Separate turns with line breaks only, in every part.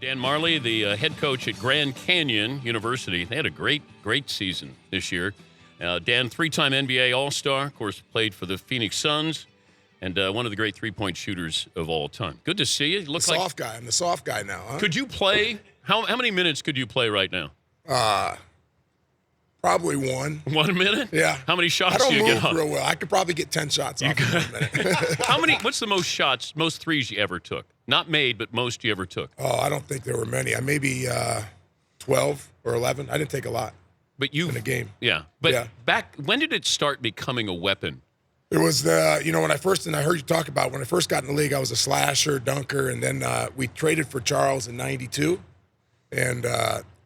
Dan Majerle, the head coach at Grand Canyon University. They had a great season this year. Dan, three-time NBA All-Star, of course, played for the Phoenix Suns, and one of the great three-point shooters of all time. Good to see you. You look
the soft guy. I'm the soft guy now, huh?
Could you play? How many minutes could you play right now?
Probably one.
1 minute?
Yeah.
How many shots
I don't
do you
move
get off?
real well. I could probably get 10 shots off in 1 minute.
What's the most shots, most threes you ever took? Not made, but most you ever took.
Oh, I don't think there were many. Maybe 12 or 11. I didn't take a lot.
But you
in a game.
Yeah. But back, when did it start becoming a weapon?
It was when I heard you talk about when I first got in the league, I was a slasher, dunker, and then we traded for Charles in '92, and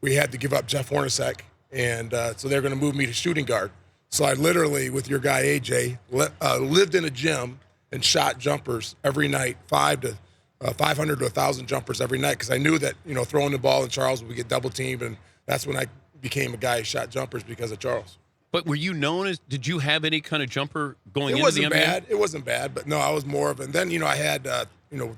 we had to give up Jeff Hornacek, and so they're going to move me to shooting guard. So I literally, with your guy AJ, lived in a gym and shot jumpers every night, 500 to 1,000 jumpers every night, because I knew that throwing the ball in Charles would get double teamed, and that's when I became a guy who shot jumpers because of Charles.
But were you known as? Did you have any kind of jumper going into the NBA?
It wasn't bad, but no, I was more of. And then I had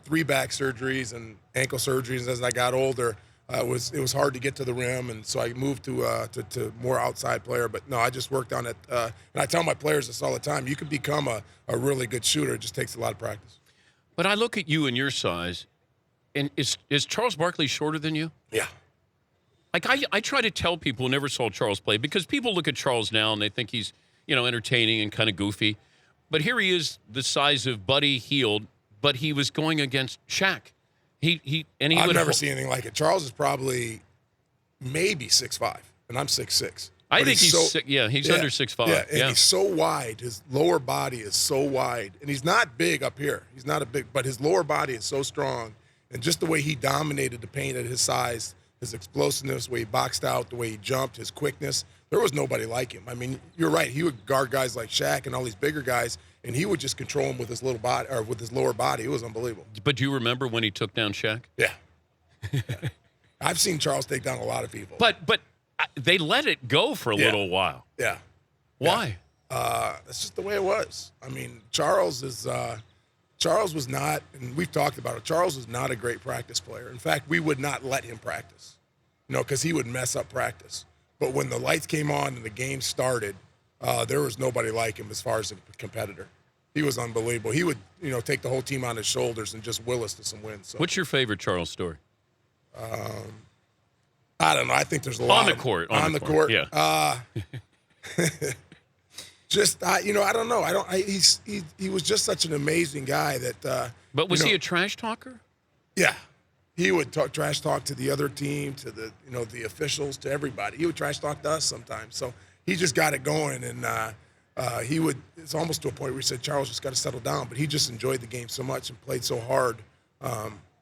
3 back surgeries and ankle surgeries as I got older. It was hard to get to the rim, and so I moved to more outside player. But no, I just worked on it. And I tell my players this all the time: you can become a really good shooter. It just takes a lot of practice.
But I look at you and your size, and is Charles Barkley shorter than you?
Yeah.
Like I try to tell people who never saw Charles play, because people look at Charles now and they think he's, entertaining and kind of goofy. But here he is, the size of Buddy Hield, but he was going against Shaq.
I've never seen anything like it. Charles is probably maybe 6'5", and I'm 6'6".
I think he's under 6'5".
Yeah, and he's so wide. His lower body is so wide, and he's not big up here. He's not but his lower body is so strong, and just the way he dominated the paint at his size. His explosiveness, the way he boxed out, the way he jumped, his quickness. There was nobody like him. I mean, you're right. He would guard guys like Shaq and all these bigger guys, and he would just control them with his little body or with his lower body. It was unbelievable.
But do you remember when he took down Shaq?
Yeah. I've seen Charles take down a lot of people.
But they let it go for a little while.
Yeah.
Why?
That's just the way it was. I mean, Charles was not, and we've talked about it, Charles was not a great practice player. In fact, we would not let him practice, because he would mess up practice. But when the lights came on and the game started, there was nobody like him as far as a competitor. He was unbelievable. He would, take the whole team on his shoulders and just will us to some wins. So.
What's your favorite Charles story?
I don't know. I think there's a lot.
On the court.
Yeah. I don't know. He was just such an amazing guy that.
But was he a trash talker?
Yeah, he would trash talk to the other team, to the the officials, to everybody. He would trash talk to us sometimes. So he just got it going, and he would. It's almost to a point where he said, "Charles, just got to settle down." But he just enjoyed the game so much and played so hard.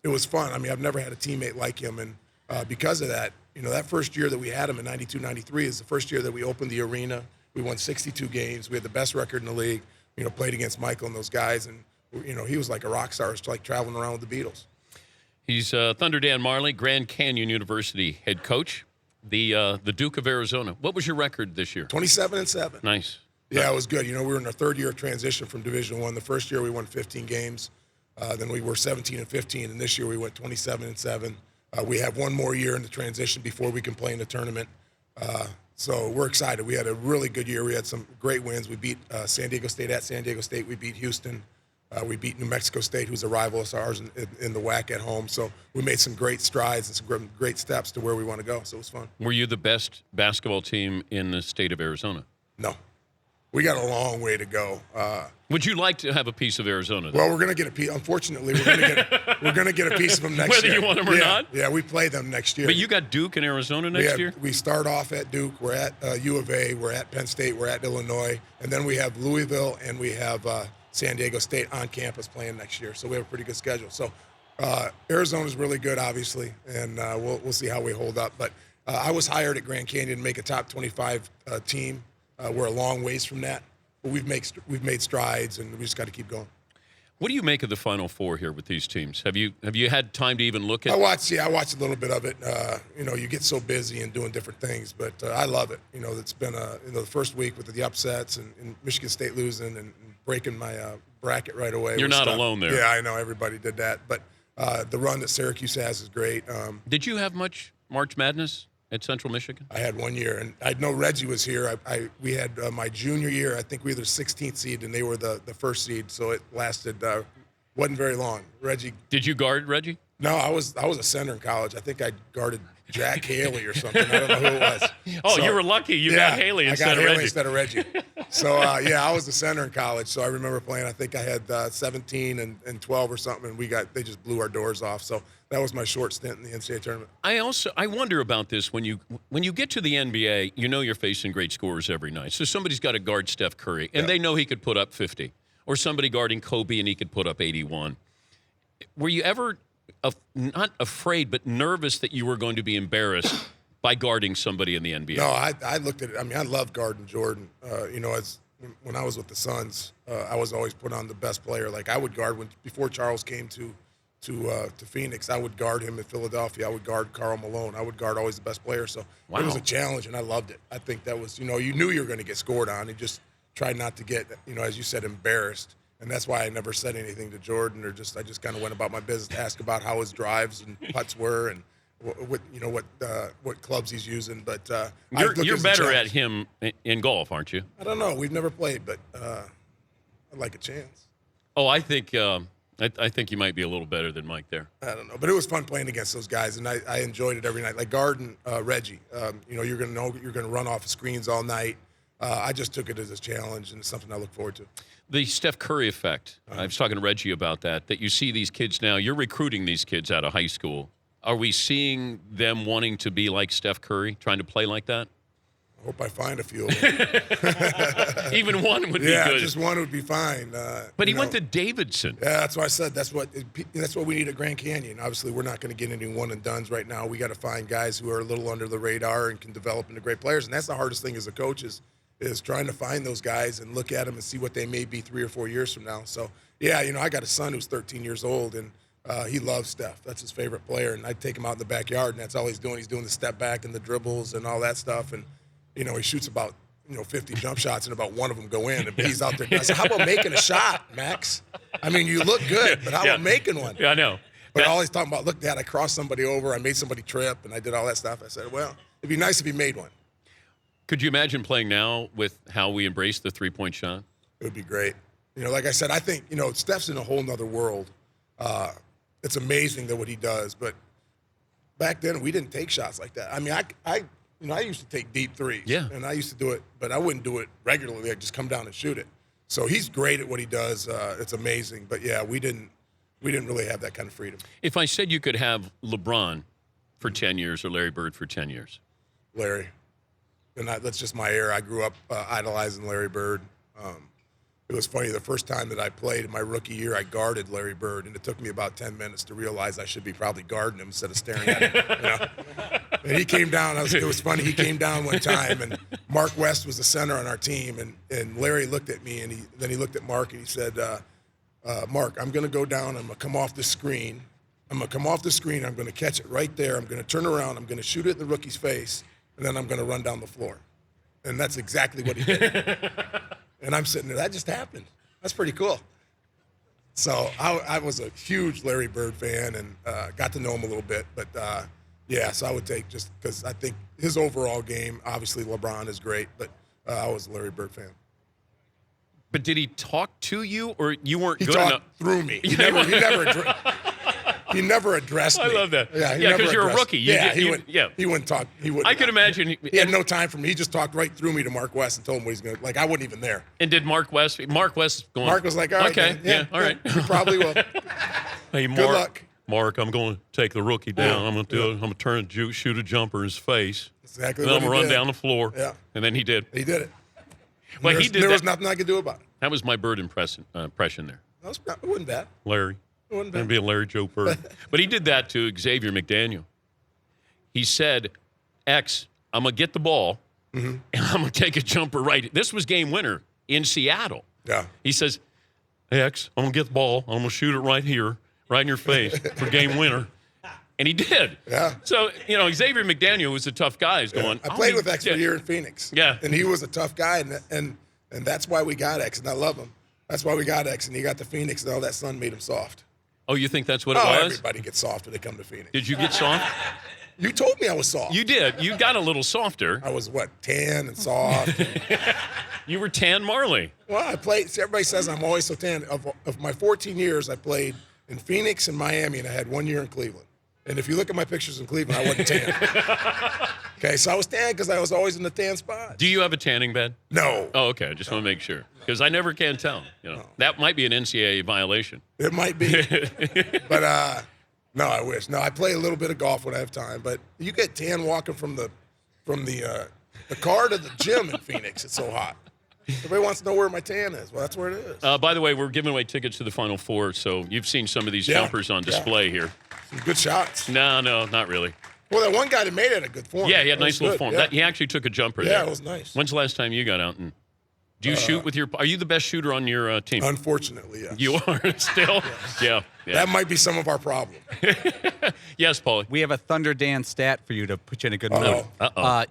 It was fun. I mean, I've never had a teammate like him, and because of that, that first year that we had him in '92, '93 is the first year that we opened the arena. We won 62 games. We had the best record in the league. Played against Michael and those guys, and he was like a rock star. It's like traveling around with the Beatles.
He's Thunder Dan Majerle, Grand Canyon University head coach, the Duke of Arizona. What was your record this year?
27-7.
Nice.
Yeah, it was good. We were in our third year of transition from Division I. The first year we won 15 games. Then we were 17-15, and this year we went 27-7. We have one more year in the transition before we can play in the tournament. So we're excited. We had a really good year. We had some great wins. We beat San Diego State at San Diego State. We beat Houston. We beat New Mexico State, who's a rival of ours in the WAC at home. So we made some great strides and some great steps to where we want to go. So it was fun.
Were you the best basketball team in the state of Arizona?
No. We got a long way to go.
Would you like to have a piece of Arizona?
Well, we're going to get a piece. Unfortunately, we're going to get a piece of them next year.
Whether you want them or not?
Yeah, we play them next year.
But you got Duke and Arizona next year?
We start off at Duke. We're at U of A. We're at Penn State. We're at Illinois. And then we have Louisville and we have San Diego State on campus playing next year. So we have a pretty good schedule. So Arizona's really good, obviously, and we'll see how we hold up. But I was hired at Grand Canyon to make a top 25 team. We're a long ways from that. But we've made strides, and we just got to keep going.
What do you make of the Final Four here with these teams? Have you had time to even look at?
I watched a little bit of it. You get so busy and doing different things, but I love it. It's been the first week with the upsets and Michigan State losing and breaking my bracket right away.
You're not alone there.
Yeah, I know everybody did that, but The run that Syracuse has is great.
Did you have much March Madness at Central Michigan?
I had 1 year, and I know Reggie was here. We had my junior year. I think we were the 16th seed, and they were the first seed. So it lasted, wasn't very long. Reggie.
Did you guard Reggie?
No, I was a center in college. I think I guarded Jack Haley or something. I don't know who it was.
Oh, so, you were lucky. You got Haley instead of Reggie.
Instead of Reggie. So, I was the center in college. So I remember playing. I think I had 17 and 12 or something, and they just blew our doors off. So that was my short stint in the NCAA tournament.
I wonder about this when you get to the NBA. You know you're facing great scorers every night. So somebody's got to guard Steph Curry, and they know he could put up 50, or somebody guarding Kobe and he could put up 81. Were you ever not afraid, but nervous that you were going to be embarrassed by guarding somebody in the NBA?
No, I looked at it. I mean, I love guarding Jordan. When I was with the Suns, I was always put on the best player. Like I would guard before Charles came to Phoenix. I would guard him in Philadelphia. I would guard Karl Malone. I would guard always the best player. So It was a challenge, and I loved it. I think that was, you knew you were going to get scored on. You just tried not to get, as you said, embarrassed. And that's why I never said anything to Jordan, or I just kind of went about my business to ask about how his drives and putts were, and what clubs he's using. But
you're better at him in golf, aren't you?
I don't know. We've never played, but I'd like a chance.
Oh, I think you might be a little better than Mike there.
I don't know, but it was fun playing against those guys, and I enjoyed it every night. Like guarding Reggie, you're going to know you're going to run off of screens all night. I just took it as a challenge, and it's something I look forward to.
The Steph Curry effect. I was talking to Reggie about that you see these kids now. You're recruiting these kids out of high school. Are we seeing them wanting to be like Steph Curry, trying to play like that?
I hope I find a few of them.
Even one would be good.
Yeah, just one would be fine.
But he went to Davidson.
Yeah, that's what I said. That's what we need at Grand Canyon. Obviously, we're not going to get any one-and-dones right now. We got to find guys who are a little under the radar and can develop into great players. And that's the hardest thing as a coach is trying to find those guys and look at them and see what they may be 3 or 4 years from now. So, yeah, I got a son who's 13 years old, and he loves Steph. That's his favorite player. And I take him out in the backyard, and that's all he's doing. He's doing the step back and the dribbles and all that stuff. And, he shoots about, 50 jump shots, and about one of them go in. And he's out there. I said, how about making a shot, Max? I mean, you look good, but how about making one?
Yeah, I know.
But all he's talking about, look, Dad, I crossed somebody over. I made somebody trip, and I did all that stuff. I said, well, it'd be nice if he made one.
Could you imagine playing now with how we embrace the three-point shot?
It would be great. Like I said, I think, Steph's in a whole nother world. It's amazing what he does. But back then, we didn't take shots like that. I mean, I used to take deep threes.
Yeah.
And I used to do it, but I wouldn't do it regularly. I'd just come down and shoot it. So he's great at what he does. It's amazing. But, yeah, we didn't really have that kind of freedom.
If I said you could have LeBron for 10 years or Larry Bird for 10 years?
Larry. And that's just my era. I grew up idolizing Larry Bird. It was funny, the first time that I played in my rookie year, I guarded Larry Bird, and it took me about 10 minutes to realize I should be probably guarding him instead of staring at him. And he came down. It was funny. He came down one time, and Mark West was the center on our team, and Larry looked at me, and then he looked at Mark, and he said, Mark, I'm going to go down. I'm going to come off the screen. I'm going to catch it right there. I'm going to turn around. I'm going to shoot it in the rookie's face, and then I'm going to run down the floor. And that's exactly what he did. And I'm sitting there. That just happened. That's pretty cool. So I was a huge Larry Bird fan and got to know him a little bit. But, so I would take just because I think his overall game, obviously LeBron is great, but I was a Larry Bird fan.
But did he talk to you, or you weren't
good
enough?
He talked through me. He never addressed me.
I love that.
Yeah,
because you're a rookie.
He wouldn't talk.
I could imagine.
He had no time for me. He just talked right through me to Mark West and told him what he's going to. Like, I wasn't even there.
And did Mark West going?
Mark was like, all right,
okay,
man.
all right.
You probably will.
Hey, Mark.
Good luck.
Mark, I'm going to take the rookie down. I'm going to shoot a jumper in his face.
Exactly.
Then I'm going to run down the floor.
Yeah.
And then he did.
He did it.
Well,
there was nothing I could do about it.
That was my Bird impression there.
It wasn't bad.
Larry.
It wasn't bad.
That'd be a Larry Joe Bird. But he did that to Xavier McDaniel. He said, X, I'm going to get the ball, and I'm going to take a jumper right. This was game winner in Seattle.
Yeah.
He says, X, I'm going to get the ball. I'm going to shoot it right here, right in your face for game winner. And he did.
Yeah.
So, Xavier McDaniel was a tough guy. He's going,
I played with X for a year in Phoenix.
Yeah.
And he was a tough guy, and that's why we got X, and I love him. That's why we got X, and he got to Phoenix, and all that sun made him soft.
Oh, you think that's what it
Oh,
was?
everybody gets soft when they come to Phoenix.
Did you get soft?
You told me I was soft.
You did. You got a little softer.
I was, tan and soft.
You were tan Marley.
Well, I played. See, everybody says I'm always so tan. Of my 14 years, I played in Phoenix and Miami, and I had 1 year in Cleveland. And if you look at my pictures in Cleveland, I wasn't tan. Okay, so I was tan because I was always in the tan spot.
Do you have a tanning bed?
No.
Oh, okay. I just want to make sure because I never can tell. That might be an NCAA violation.
It might be. But no, I wish. No, I play a little bit of golf when I have time. But you get tan walking from the car to the gym in Phoenix. It's so hot. Everybody wants to know where my tan is. Well, that's where it is.
By the way, we're giving away tickets to the Final Four, so you've seen some of these jumpers on display here.
Some good shots.
No, not really.
Well, that one guy that made it had a good form.
Yeah, he had nice little form.
Yeah.
He actually took a jumper there.
Yeah, it was nice.
When's the last time you got out and do you shoot with your? Are you the best shooter on your team?
Unfortunately, yes.
You are still.
Yes.
Yeah.
That might be some of our problem.
Yes, Paulie.
We have a Thunder Dan stat for you to put you in a good mood.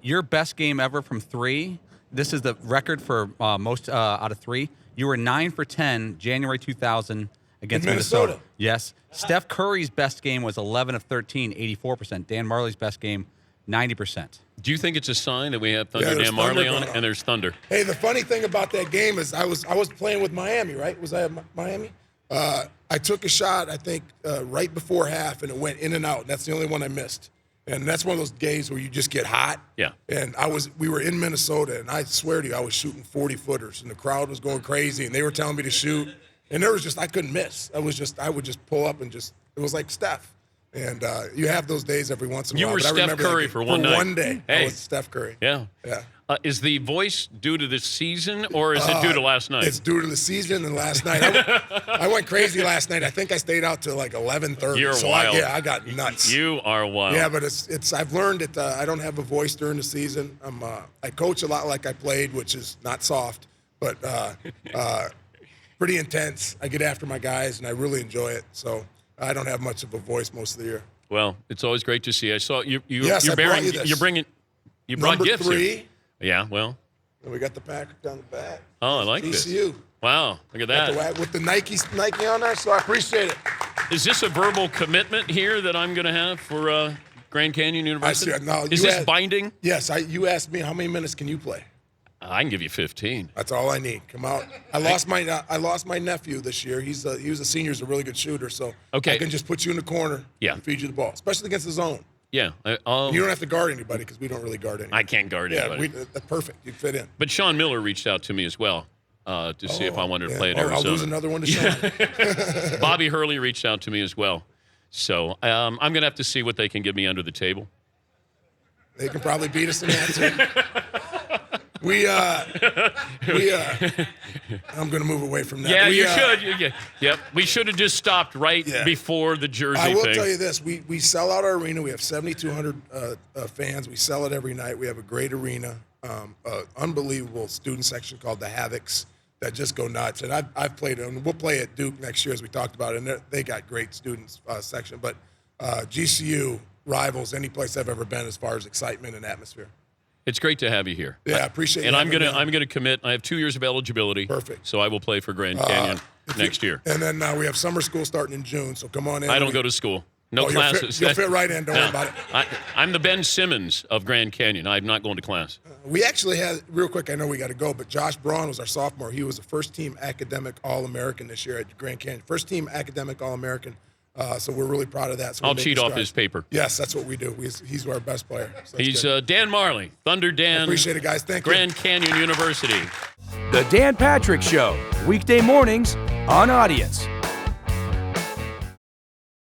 Your best game ever from 3. This is the record for most out of 3. You were 9 for 10 January 2000 against
Minnesota.
Yes. Steph Curry's best game was 11 of 13, 84%. Dan Marley's best game, 90%.
Do you think it's a sign that we have Thunder
there's
Dan Marley
thunder
on it
going
and there's thunder?
Hey, the funny thing about that game is I was playing with Miami, right? Was I at Miami? I took a shot, I think, right before half, and it went in and out. And that's the only one I missed. And that's one of those games where you just get hot.
Yeah.
And we were in Minnesota, and I swear to you, I was shooting 40-footers, and the crowd was going crazy, and they were telling me to shoot. And there was I couldn't miss. I would just pull up and it was like Steph. And you have those days every once in a
You
while.
were
but I
Steph
remember
Curry for one night.
For one day,
Hey.
I was Steph Curry.
Yeah.
Yeah.
Is the voice due to this season or is it due to last night?
It's due to the season and last night. I went crazy last night. I think I stayed out till like 11:30.
You're
so
wild.
I got nuts.
You are wild.
Yeah, but I've learned that I don't have a voice during the season. I coach a lot like I played, which is not soft, but pretty intense. I get after my guys, and I really enjoy it. So I don't have much of a voice most of the year.
Well, it's always great to see. I saw you.
Yes,
you're
I brought
bearing.
you this.
You're bringing. You brought
Number
gifts.
3.
Here. Yeah. Well.
And we got the pack down the back.
Oh, I like this.
GCU.
Wow. Look at that.
With the Nike on there, so I appreciate it.
Is this a verbal commitment here that I'm going to have for Grand Canyon University? Is this binding?
Yes. You asked me how many minutes can you play.
I can give you 15.
That's all I need. Come out. I lost my nephew this year. He was a senior. He's a really good shooter. So
okay.
I can just put you in the corner.
Yeah.
And feed you the ball, especially against the zone.
Yeah.
You don't have to guard anybody because we don't really guard anybody.
I can't guard anybody.
That's perfect. You fit in.
But Sean Miller reached out to me as well to see if I wanted to play at Arizona.
I'll lose another one to Sean.
Bobby Hurley reached out to me as well. So I'm going to have to see what they can give me under the table.
They can probably beat us in that too. I'm going to move away from that.
Yeah, you should. Yep. We should have just stopped right before the jersey thing.
I will tell you this. We sell out our arena. We have 7,200 fans. We sell it every night. We have a great arena, unbelievable student section called the Havocs that just go nuts. And I've played it. And we'll play at Duke next year, as we talked about. And they got great students section. But GCU rivals any place I've ever been as far as excitement and atmosphere.
It's great to have you here.
Yeah, I appreciate it.
And I'm gonna commit. I have 2 years of eligibility.
Perfect.
So I will play for Grand Canyon next year.
And then we have summer school starting in June. So come on in.
I don't go to school. No classes.
You'll fit right in. Don't worry about it.
I'm the Ben Simmons of Grand Canyon. I'm not going to class.
We actually had, real quick, I know we got to go, but Josh Braun was our sophomore. He was a first-team academic All-American this year at Grand Canyon. First-team academic All-American. So we're really proud of that. So
I'll cheat off his paper.
Yes, that's what we do. He's our best player. So
he's Dan Marley, Thunder Dan.
I appreciate it, guys. Thank you.
Grand Canyon University.
The Dan Patrick Show, weekday mornings on Audience.